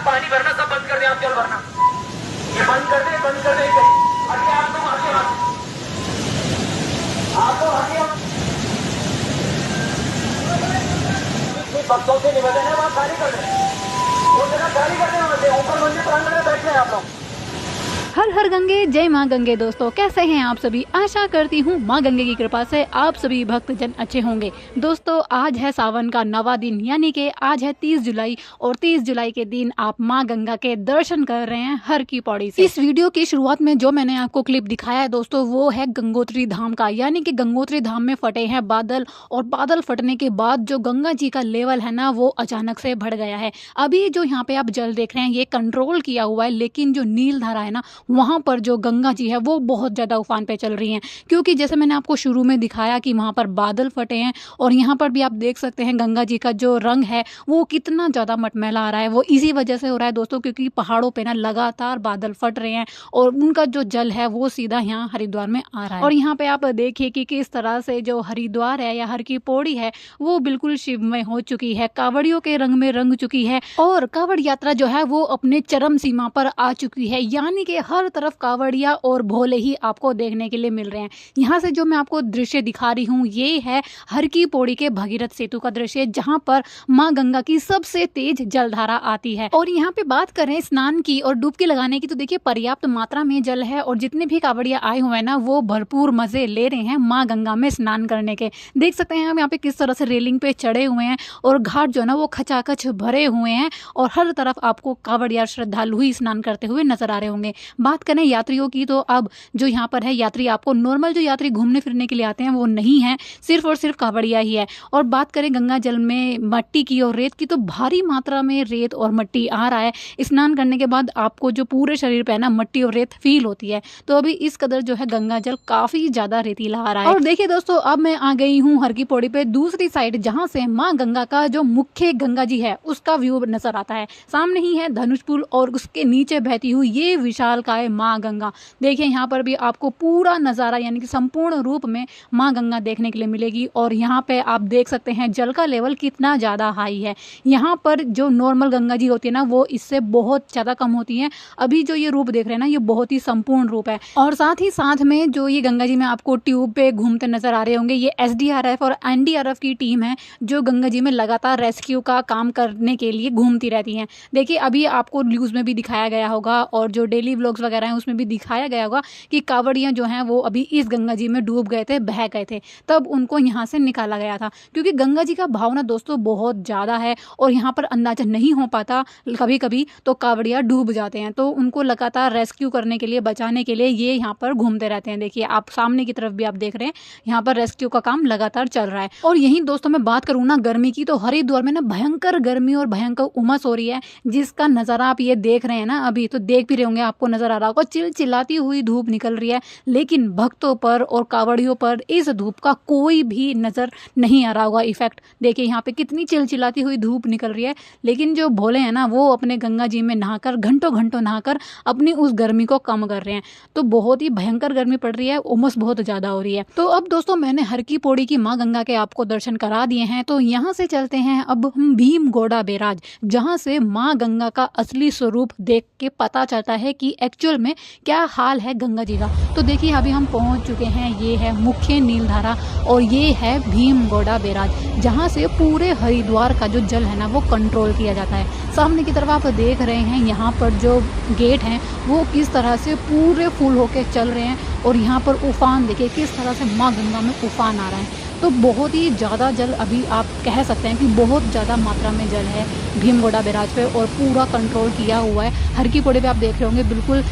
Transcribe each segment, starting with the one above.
पानी भरना सब बंद कर दे, आप जल भरना ये बंद कर दे, बंद कर दे। आगे आप लोग आगे आप लोग आगे भक्तों से निवेदन है वहाँ खाली कर दें, वो जगह खाली कर दें, ऊपर मंदिर प्रांगण में बैठे हैं आप लोग। हर हर गंगे जय माँ गंगे। दोस्तों कैसे हैं आप सभी? आशा करती हूँ माँ गंगे की कृपा से आप सभी भक्तजन अच्छे होंगे। दोस्तों आज है सावन का 9वां दिन, यानी कि आज है 30 जुलाई और 30 जुलाई के दिन आप माँ गंगा के दर्शन कर रहे हैं हर की पौड़ी से। इस वीडियो की शुरुआत में जो मैंने आपको क्लिप दिखाया है दोस्तों, वो है गंगोत्री धाम का, यानी कि गंगोत्री धाम में फटे हैं बादल, और बादल फटने के बाद जो गंगा जी का लेवल है ना वो अचानक से बढ़ गया है। अभी जो यहाँ पे आप जल देख रहे हैं ये कंट्रोल किया हुआ है, लेकिन जो नील धारा है ना वहां पर जो गंगा जी है वो बहुत ज्यादा उफान पे चल रही हैं, क्योंकि जैसे मैंने आपको शुरू में दिखाया कि वहां पर बादल फटे हैं, और यहाँ पर भी आप देख सकते हैं गंगा जी का जो रंग है वो कितना ज्यादा मटमैला आ रहा है। वो इसी वजह से हो रहा है दोस्तों, क्योंकि पहाड़ों पे ना लगातार बादल फट रहे हैं और उनका जो जल है वो सीधा यहाँ हरिद्वार में आ रहा है। और यहाँ पे आप देखिए कि किस तरह से जो हरिद्वार है या हर की पौड़ी है वो बिल्कुल शिवमय हो चुकी है, कावड़ियों के रंग में रंग चुकी है, और कावड़ यात्रा जो है वो अपने चरम सीमा पर आ चुकी है, यानी कि हर तरफ कावड़िया और भोले ही आपको देखने के लिए मिल रहे हैं। यहाँ से जो मैं आपको दृश्य दिखा रही हूँ ये है हर की पौड़ी के भगीरथ सेतु का दृश्य, जहाँ पर माँ गंगा की सबसे तेज जलधारा आती है। और यहाँ पे बात करें स्नान की और डुबकी लगाने की तो देखिए पर्याप्त मात्रा में जल है, और जितने भी कावड़िया आए हुए हैं ना वो भरपूर मजे ले रहे हैं माँ गंगा में स्नान करने के। देख सकते हैं हम यहाँ पे किस तरह से रेलिंग पे चढ़े हुए हैं, और घाट जो है ना वो खचाखच भरे हुए हैं, और हर तरफ आपको कावड़िया श्रद्धालु ही स्नान करते हुए नजर आ रहे होंगे। बात करें यात्रियों की तो अब जो यहाँ पर है यात्री आपको नॉर्मल जो यात्री घूमने फिरने के लिए आते हैं वो नहीं है, सिर्फ और सिर्फ कावड़िया ही है। और बात करें गंगा जल में मट्टी की और रेत की तो भारी मात्रा में रेत और मट्टी आ रहा है। स्नान करने के बाद आपको जो पूरे शरीर पे है ना मट्टी और रेत फील होती है, तो अभी इस कदर जो है गंगा जल काफी ज्यादा रेतीला आ रहा है। और देखिए दोस्तों अब मैं आ गई हूँ हर की पौड़ी पे दूसरी साइड, जहाँ से माँ गंगा का जो मुख्य गंगा जी है उसका व्यू नजर आता है। सामने ही है धनुष पुल और उसके नीचे बहती हुई ये विशालकाय माँ गंगा। देखिए यहाँ पर भी आपको पूरा नज़ारा यानी कि संपूर्ण रूप में माँ गंगा देखने के लिए मिलेगी। और यहाँ पे आप देख सकते हैं जल का लेवल कितना ज़्यादा हाई है। यहाँ पर जो नॉर्मल गंगा जी होती है ना वो इससे बहुत ज़्यादा कम होती है। अभी जो ये रूप देख रहे हैं ना ये बहुत ही संपूर्ण रूप है। और साथ ही साथ में जो ये गंगा जी में आपको ट्यूब पे घूमते नजर आ रहे होंगे, ये SDRF और NDRF की टीम है जो गंगा जी में लगातार रेस्क्यू का काम करने के लिए घूमती रहती हैं। देखिए अभी आपको न्यूज़ में भी दिखाया गया होगा और जो डेली व्लॉग्स वगैरह हैं उसमें भी दिखाया गया होगा कि कावड़ियाँ जो हैं वो अभी इस गंगा जी में डूब गए थे, बह गए थे, तब उनको यहाँ से निकाला गया था। क्योंकि गंगा जी का भाव ना दोस्तों बहुत ज़्यादा है और यहाँ पर अंदाजा नहीं हो पाता, कभी कभी तो कावड़ियाँ डूब जाते हैं, तो उनको लगातार रेस्क्यू करने के लिए बचाने के लिए ये यहाँ पर घूमते रहते हैं। देखिए आप सामने की तरफ भी आप देख रहे हैं यहाँ पर रेस्क्यू का काम लगातार चल रहा है। और यही दोस्तों मैं बात करूँ ना गर्मी की, तो हरिद्वार में ना भयंकर गर्मी और भयंकर उमस हो रही है, जिसका नज़ारा आप ये देख रहे हैं ना, अभी तो देख भी रहे होंगे, आपको नजर आ रहा होगा चिलचिलाती हुई धूप निकल रही है, लेकिन भक्तों पर और कावड़ियों पर इस धूप का कोई भी नजर नहीं आ रहा होगा इफेक्ट। देखिए यहाँ पे कितनी चिलचिलाती हुई धूप निकल रही है, लेकिन जो भोले हैं ना वो अपने गंगा जी में नहाकर घंटों घंटों नहाकर अपनी उस गर्मी को कम कर रहे हैं। तो बहुत ही भयंकर गर्मी पड़ रही है, उमस बहुत ज्यादा हो रही है। तो अब दोस्तों मैंने हर की पौड़ी की माँ गंगा के आपको दर्शन करा दिए हैं, तो यहाँ से चलते हैं अब हम भीमगोड़ा बैराज, जहाँ से माँ गंगा का असली स्वरूप देख के पता चलता है कि एक्चुअल में क्या हाल है गंगा जी का। तो देखिए अभी हम पहुंच चुके हैं, ये है मुख्य नीलधारा और ये है भीमगोड़ा बैराज, जहां से पूरे हरिद्वार का जो जल है ना वो कंट्रोल किया जाता है। सामने की तरफ आप देख रहे हैं यहाँ पर जो गेट हैं वो किस तरह से पूरे फुल होके चल रहे हैं, और यहाँ पर उफान देखिए किस तरह से माँ गंगा में उफान आ रहा है। तो बहुत ही ज़्यादा जल, अभी आप कह सकते हैं कि बहुत ज़्यादा मात्रा में जल है भीमगोड़ा बैराज पे, और पूरा कंट्रोल किया हुआ है। हर की पौड़ी पे आप देख रहे होंगे बिल्कुल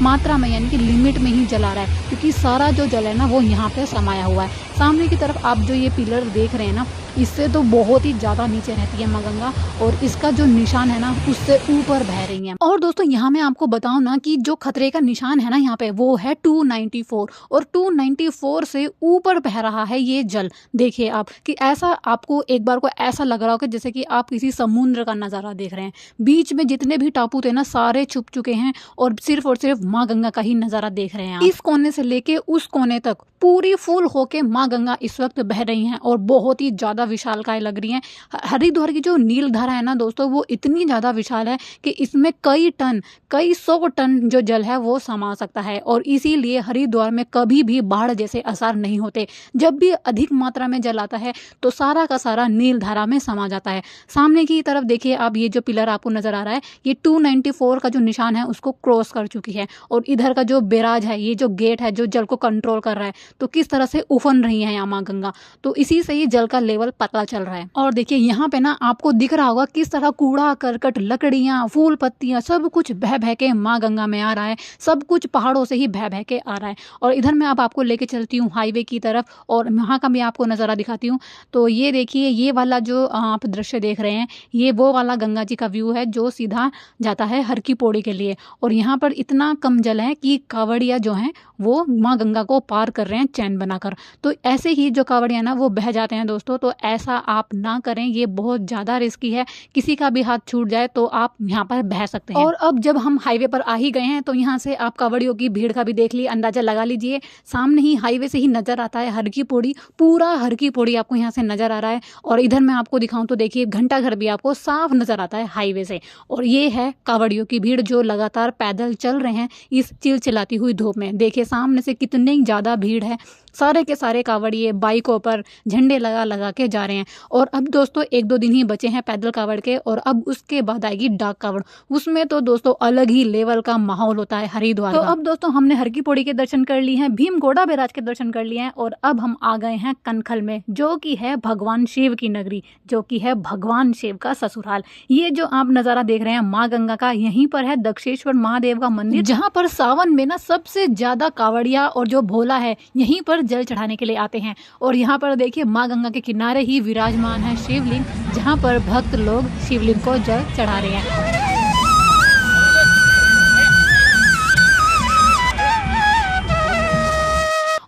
मात्रा में यानी कि लिमिट में ही जल आ रहा है, क्योंकि सारा जो जल है ना वो यहाँ पे समाया हुआ है। सामने की तरफ आप जो ये पिलर देख रहे हैं ना, इससे तो बहुत ही ज़्यादा नीचे रहती है माँ गंगा, और इसका जो निशान है ना उससे ऊपर बह रही है। और दोस्तों यहाँ मैं आपको बताऊँ ना कि जो खतरे का निशान है ना यहाँ पे वो है 294, और 294 से ऊपर बह रहा है ये जल। देखिए आप कि ऐसा आपको एक बार को ऐसा लग रहा होगा जैसे कि आप किसी समुद्र समुद्र का नज़ारा देख रहे हैं। बीच में जितने भी टापू थे ना सारे छुप चुके हैं और सिर्फ माँ गंगा का ही नज़ारा देख रहे हैं आप। इस कोने से लेके उस कोने तक पूरी फुल होके माँ गंगा इस वक्त बह रही हैं और बहुत ही ज़्यादा विशालकाय लग रही हैं। हरिद्वार की जो नील धारा है ना दोस्तों, वो इतनी ज़्यादा विशाल है कि इसमें कई सौ टन जो जल है वो समा सकता है और इसीलिए हरिद्वार में कभी भी बाढ़ जैसे असर नहीं होते। जब भी अधिक मात्रा में जल आता है तो सारा का सारा नील धारा में समा जाता है। सामने की तरफ देखिए आप, ये जो पिलर आपको नजर आ रहा है ये 294 का जो निशान है उसको क्रॉस कर चुकी है और इधर का जो बैराज है, ये जो गेट है जो जल को कंट्रोल कर रहा है, तो किस तरह से उफन रही है यहाँ माँ गंगा, तो इसी से ही जल का लेवल पता चल रहा है। और देखिए यहाँ पे ना आपको दिख रहा होगा किस तरह कूड़ा करकट, लकड़ियाँ, फूल पत्तियाँ सब कुछ बह बह के माँ गंगा में आ रहा है। सब कुछ पहाड़ों से ही बह बह के आ रहा है। और इधर मैं अब आपको लेके चलती हूँ हाईवे की तरफ और वहाँ का भी आपको नज़ारा दिखाती हूँ। तो ये देखिए, ये वाला जो आप दृश्य देख रहे हैं ये वो वाला गंगा जी का व्यू है जो सीधा जाता है हर की पौड़ी के लिए। और यहाँ पर इतना कम जल है कि कावड़िया जो हैं वो माँ गंगा को पार कर रहे हैं चैन बनाकर। तो ऐसे ही जो कावड़िया ना वो बह जाते हैं दोस्तों, तो ऐसा आप ना करें, ये बहुत ज़्यादा रिस्की है। किसी का भी हाथ छूट जाए तो आप यहाँ पर बह सकते हैं। और अब जब हम हाईवे पर आ ही गए हैं तो यहाँ से आप कावड़ियों की भीड़ का भी देख ली, अंदाजा लगा लीजिए। सामने ही हाईवे से ही नजर आता है हर की पौड़ी, पूरा हर की पौड़ी आपको यहाँ से नजर आ रहा है। और इधर मैं आपको दिखाऊं तो देखिए घंटा घर भी आपको साफ नजर आता है हाईवे से। और ये है कावड़ियों की भीड़ जो लगातार पैदल चल रहे हैं इस चिलचिलाती हुई धूप में। देखिए सामने से कितनी ज़्यादा भीड़ है, सारे के सारे कावड़िए बाइकों पर झंडे लगा लगा के जा रहे हैं। और अब दोस्तों 1-2 दिन ही बचे हैं पैदल कावड़ के और अब उसके बाद आएगी डाक कावड़। उसमें तो दोस्तों अलग ही लेवल का माहौल होता है हरिद्वार का। तो अब दोस्तों हमने हर की पौड़ी के दर्शन कर लिए हैं, भीमगोड़ा बैराज के दर्शन कर लिए हैं और अब हम आ गए हैं कनखल में, जो कि है भगवान शिव की नगरी, जो कि है भगवान शिव का ससुराल। ये जो आप नज़ारा देख रहे हैं माँ गंगा का, यहीं पर है दक्षेश्वर महादेव का मंदिर, जहाँ पर सावन में ना सबसे ज्यादा कावड़िया और जो भोला है यहीं पर जल चढ़ाने के लिए आते हैं। और यहाँ पर देखिए माँ गंगा के किनारे ही विराजमान है शिवलिंग, जहाँ पर भक्त लोग शिवलिंग को जल चढ़ा रहे हैं।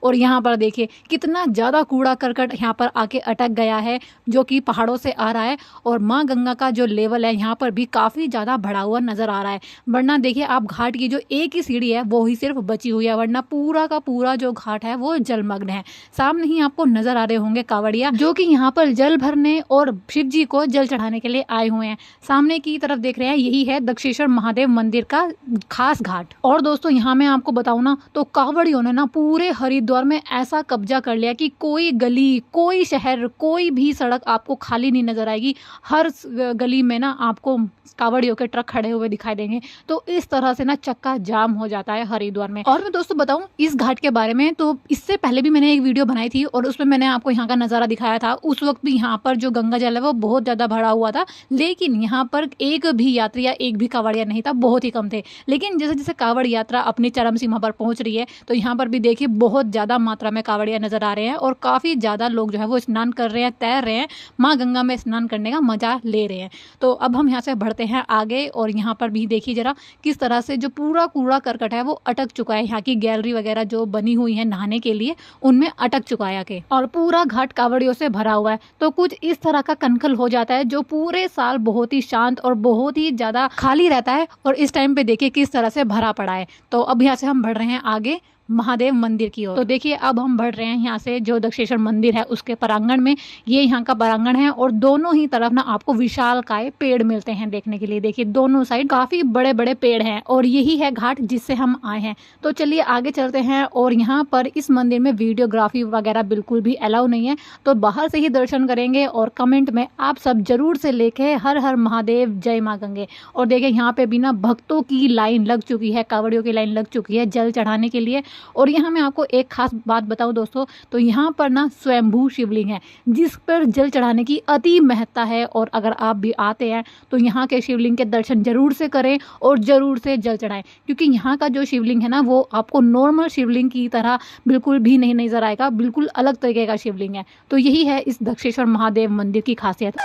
और यहाँ पर देखिए कितना ज़्यादा कूड़ा करकट यहाँ पर आके अटक गया है जो कि पहाड़ों से आ रहा है। और माँ गंगा का जो लेवल है यहाँ पर भी काफ़ी ज़्यादा बढ़ा हुआ नज़र आ रहा है। वरना देखिए आप घाट की जो एक ही सीढ़ी है वो ही सिर्फ बची हुई है, वरना पूरा का पूरा जो घाट है वो जलमग्न है। सामने ही आपको नज़र आ रहे होंगे कावड़िया जो कि यहाँ पर जल भरने और शिव जी को जल चढ़ाने के लिए आए हुए हैं। सामने की तरफ देख रहे हैं यही है दक्षेश्वर महादेव मंदिर का खास घाट। और दोस्तों यहाँ मैं आपको बताऊँ ना तो कावड़ियों ने ना पूरे हरिद्वार में ऐसा कब्जा कर लिया कि कोई गली, कोई शहर, कोई भी सड़क आपको खाली नहीं नजर आएगी। हर गली में ना आपको कावड़ियों के ट्रक खड़े हुए दिखाई देंगे। तो इस तरह से ना चक्का जाम हो जाता है हरिद्वार में। और मैं दोस्तों बताऊं इस घाट के बारे में, तो इससे पहले भी मैंने एक वीडियो बनाई थी और उसमें मैंने आपको यहाँ का नज़ारा दिखाया था। उस वक्त भी यहाँ पर जो गंगा जल है वो बहुत ज़्यादा भरा हुआ था, लेकिन यहाँ पर एक भी यात्री या एक भी कावड़िया नहीं था, बहुत ही कम थे। लेकिन जैसे जैसे कावड़ यात्रा अपनी चरम सीमा पर पहुँच रही है तो यहाँ पर भी देखिए बहुत ज़्यादा मात्रा में कावड़िया नज़र आ रहे हैं और काफ़ी ज़्यादा लोग जो है वो स्नान कर रहे हैं, तैर रहे हैं, माँ गंगा में स्नान करने का मज़ा ले रहे हैं। तो अब हम यहाँ से बढ़ते हैं आगे और यहाँ पर भी देखिए जरा किस तरह से जो पूरा कूड़ा करकट है वो अटक चुका है। यहाँ की गैलरी वगैरह जो बनी हुई है नहाने के लिए उनमें अटक चुका है आके, और पूरा घाट कावड़ियों से भरा हुआ है। तो कुछ इस तरह का कनखल हो जाता है जो पूरे साल बहुत ही शांत और बहुत ही ज़्यादा खाली रहता है और इस टाइम पे देखिए किस तरह से भरा पड़ा है। तो अब यहाँ से हम बढ़ रहे हैं आगे महादेव मंदिर की ओर। तो देखिए अब हम बढ़ रहे हैं यहाँ से जो दक्षेश्वर मंदिर है उसके प्रांगण में। ये यहाँ का प्रांगण है और दोनों ही तरफ ना आपको विशालकाय पेड़ मिलते हैं देखने के लिए। देखिए दोनों साइड काफी बड़े बड़े पेड़ हैं और यही है घाट जिससे हम आए हैं। तो चलिए आगे चलते हैं। और यहाँ पर इस मंदिर में वीडियोग्राफी वगैरह बिल्कुल भी अलाउ नहीं है, तो बाहर से ही दर्शन करेंगे और कमेंट में आप सब जरूर से लिखे हर हर महादेव जय माँ गंगे। और देखिए यहाँ पे भी ना भक्तों की लाइन लग चुकी है, कावड़ियों की लाइन लग चुकी है जल चढ़ाने के लिए। और यहाँ मैं आपको एक खास बात बताऊं दोस्तों, तो यहाँ पर ना स्वयंभू शिवलिंग है जिस पर जल चढ़ाने की अति महत्ता है। और अगर आप भी आते हैं तो यहाँ के शिवलिंग के दर्शन जरूर से करें और जरूर से जल चढ़ाएं, क्योंकि यहाँ का जो शिवलिंग है ना वो आपको नॉर्मल शिवलिंग की तरह बिल्कुल भी नहीं नजर आएगा, बिल्कुल अलग तरीके का शिवलिंग है। तो यही है इस दक्षेश्वर महादेव मंदिर की खासियत।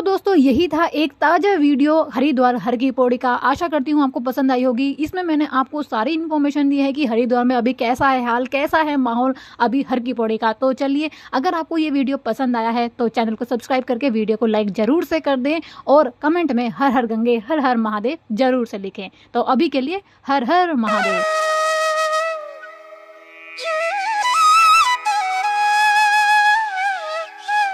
दोस्तों यही था एक ताज़ा वीडियो हरिद्वार हर की पौड़ी का। आशा करती हूँ आपको पसंद आई होगी। इसमें मैंने आपको सारी इन्फॉर्मेशन दी है कि हरिद्वार में अभी कैसा है हाल, कैसा है माहौल अभी हर की पौड़ी का। तो चलिए, अगर आपको ये वीडियो पसंद आया है तो चैनल को सब्सक्राइब करके वीडियो को लाइक ज़रूर से कर दें और कमेंट में हर हर गंगे हर हर महादेव ज़रूर से लिखें। तो अभी के लिए हर हर महादेव।